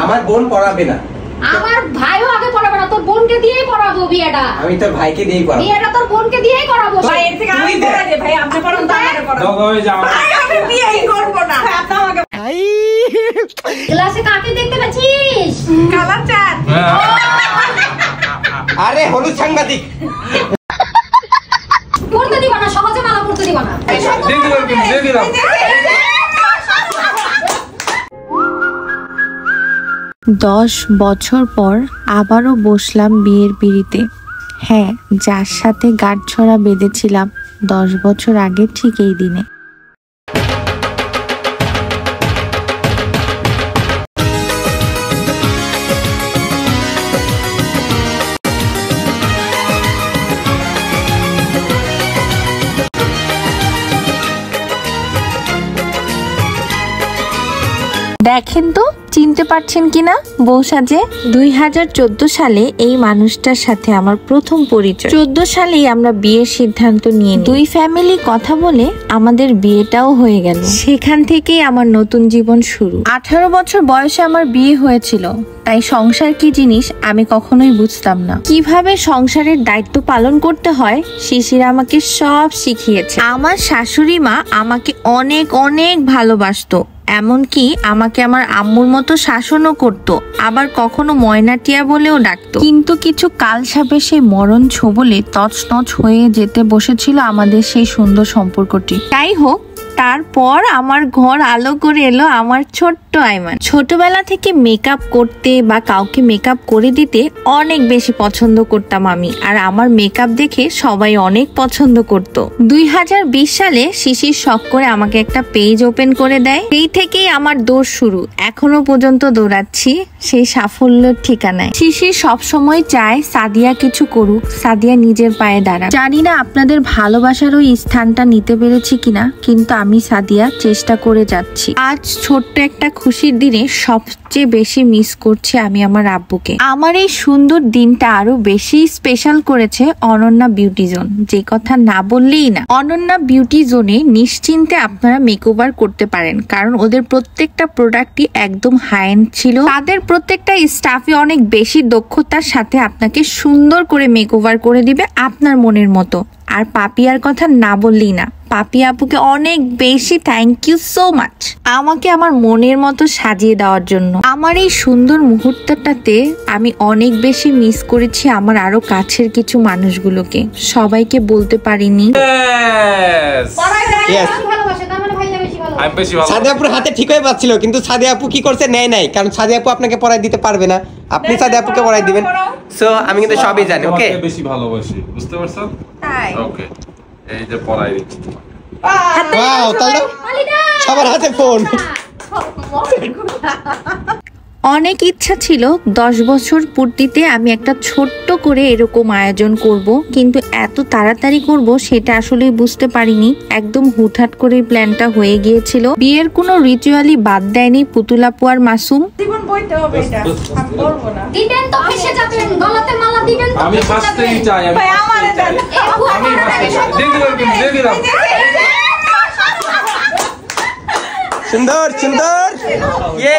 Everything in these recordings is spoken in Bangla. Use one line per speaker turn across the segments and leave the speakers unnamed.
আমার বোন পড়াবে না।
আমার ভাইও আগে পড়াবে না, তোর বোনকে দিয়েই পড়াবো বিয়েটা।
আমি তোর ভাইকে দিয়েই পড়াবো
বিয়েটা, তোর বোনকে দিয়েই করাবো।
ভাই এর থেকে আমি পড়াই দে ভাই, আপনি পড়ান তো আমারে পড়ান। ভাই আমি বিয়েই করব না, আপনি আমাকে।
ক্লাসে কাকে দেখতে পাচ্ছিস?
কালার চাঁদ।
আরে হলুদ সাংবাদিক।
পড়তে দিবা না, সহজে মালা পড়তে দিবা না।
দিয়ে দিলাম।
10 বছর পর আবারও বসলাম বিয়ের পিঁড়িতে। হ্যাঁ, যার সাথে গাঁটছড়া বেঁধেছিলাম 10 বছর আগে ঠিক এই দিনে। দেখেন তো চিনতে পারছেন কিনা বউ সাজে। 2014 সালে এই মানুষটার সাথে আমার প্রথম পরিচয়। 14 সালেই আমরা বিয়ের সিদ্ধান্ত নিয়ে দুই ফ্যামিলি কথা বলে আমাদের বিয়েটাও হয়ে গেল। সেখান থেকেই আমার নতুন জীবন শুরু। 18 বছর বয়সে আমার বিয়ে হয়েছিল, তাই সংসার কি জিনিস আমি কখনোই বুঝতাম না। কিভাবে সংসারের দায়িত্ব পালন করতে হয় শিশির আমাকে সব শিখিয়েছে। আমার শাশুড়ি মা আমাকে অনেক অনেক ভালোবাসতো, এমনকি আমাকে আমার আম্মুর মতো শাসনও করত, আবার কখনো ময়নাটিয়া বলেও ডাকতো। কিন্তু কিছু কালসাপে সেই মরণ ছোবলে তছনছ হয়ে যেতে বসেছিল আমাদের সেই সুন্দর সম্পর্কটি। যাই হোক, তারপর আমার ঘর আলো করে এলো আমার ছোট্ট আইমান। ছোটবেলা থেকে মেকআপ করতে বা কাউকে মেকআপ করে দিতে অনেক বেশি পছন্দ করতাম আমি, আর আমার মেকআপ দেখে সবাই অনেক পছন্দ করত। 2020 সালে শিশির শখ করে আমাকে একটা পেজ ওপেন করে দেয়। সেই থেকেই আমার দৌড় শুরু, এখনো পর্যন্ত দৌড়াচ্ছি সেই সাফল্যের ঠিকানায়। শিশির সবসময় চায় সাদিয়া কিছু করুক, সাদিয়া নিজের পায়ে দাঁড়াক। জানি না আপনাদের ভালোবাসার ওই স্থানটা নিতে পেরেছি কিনা, কিন্তু আমি সাদিয়া চেষ্টা করে যাচ্ছি। আজ ছোট্ট একটা খুশির দিনে সবচেয়ে বেশি মিস করছি আমি আমার আব্বুকে। আমার এই সুন্দর দিনটা আরো বেশি স্পেশাল করেছে অনন্যা বিউটি জোন, যে কথা না বললেই না। অনন্যা বিউটি জোনে নিশ্চিন্তে আপনারা মেকওভার করতে পারেন, কারণ ওদের প্রত্যেকটা প্রোডাক্টই একদম হাই এন্ড ছিল। তাদের প্রত্যেকটা স্টাফই অনেক বেশি দক্ষতার সাথে আপনাকে সুন্দর করে মেকওভার করে দিবে আপনার মনের মতো। আর পাপিয়ার কথা না বললেই না, পাপি আপুকে অনেক বেশি থ্যাংক ইউ সো মাচ আমাকে আমার মনের মতো সাজিয়ে দেওয়ার জন্য। আমার এই সুন্দর মুহূর্তটাতে আমি অনেক বেশি মিস করেছি আমার আরো কাছের কিছু মানুষগুলোকে, সবাইকে বলতে পারিনি।
সাদিয়া আপুর হাতে ঠিক হয়ে পাচ্ছিল, কিন্তু সাদিয়া আপু কি করছে নেয় নাই, কারণ সাদিয়া আপু আপনাকে পড়াই দিতে পারবে না, আপনি সাদিয়া আপুকে পড়াই দিবেন। সো আমি কিন্তু সবই জানি। ওকে,
বেশি ভালোবাসি, বুঝতে পারছো? ওকে, এই যে পড়াই দিচ্ছি।
ওয়াও, তাহলে সবার হাতে ফোন।
অনেক ইচ্ছা ছিল 10 বছর পূর্তিতে আমি একটা ছোট্ট করে এরকম আয়োজন করব, কিন্তু এত তাড়াতাড়ি করব সেটা আসলে বুঝতে পারিনি। একদম হুটহাট করে প্ল্যানটা হয়ে গিয়েছিল। বিয়ের কোনো রিচুয়ালি বাদ দেয়নি পুতুল আপু আর মাসুম।
জীবন বইতে হবে এটা, আমি বলবো না।
দিবেন তো ফেসে যাবেন, গলাতে মালা দিবেন তো।
আমি ফার্স্টেই চাই,
ভাই আমারে দেন।
আমি দিয়ে দিলাম।
সুন্দর সুন্দর। ইয়ে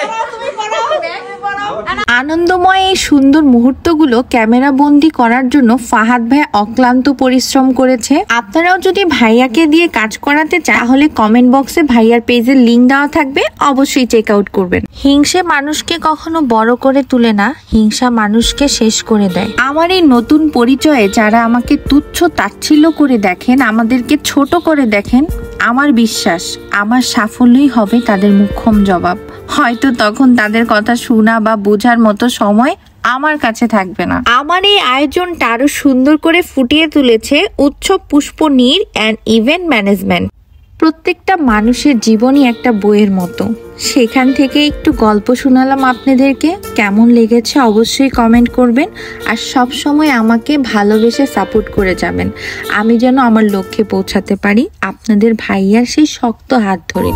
আনন্দময় এই সুন্দর মুহূর্তগুলো ক্যামেরা বন্দি করার জন্য ফাহাদ ভাই অক্লান্ত পরিশ্রম করেছে। আপনারাও যদি ভাইয়াকে দিয়ে কাজ করাতে চান তাহলে কমেন্ট বক্সে ভাইয়ার পেজের লিংক দেওয়া থাকবে, অবশ্যই চেক আউট করবেন। হিংসে মানুষকে কখনো বড় করে তুলে না, হিংসা মানুষকে শেষ করে দেয়। আমার এই নতুন পরিচয়ে যারা আমাকে তুচ্ছ তাচ্ছিল্য করে দেখেন, আমাদেরকে ছোট করে দেখেন, আমার বিশ্বাস আমার সাফল্যই হবে তাদের মুখ্যম জবাব। হয়তো তখন তাদের কথা শোনা বা বোঝার মতো সময় আমার কাছে থাকবে না। আমার এই আয়োজনটা আরো সুন্দর করে ফুটিয়ে তুলেছে উৎসব পুষ্পনীর অ্যান্ড ইভেন্ট ম্যানেজমেন্ট। প্রত্যেকটা মানুষের জীবনই একটা বইয়ের মতো, সেখান থেকে একটু গল্প শোনালাম আপনাদেরকে। কেমন লেগেছে অবশ্যই কমেন্ট করবেন, আর সব সময় আমাকে ভালোবেসে সাপোর্ট করে যাবেন, আমি যেন আমার লক্ষ্যে পৌঁছাতে পারি আপনাদের ভাইয়ার সেই শক্ত হাত ধরে।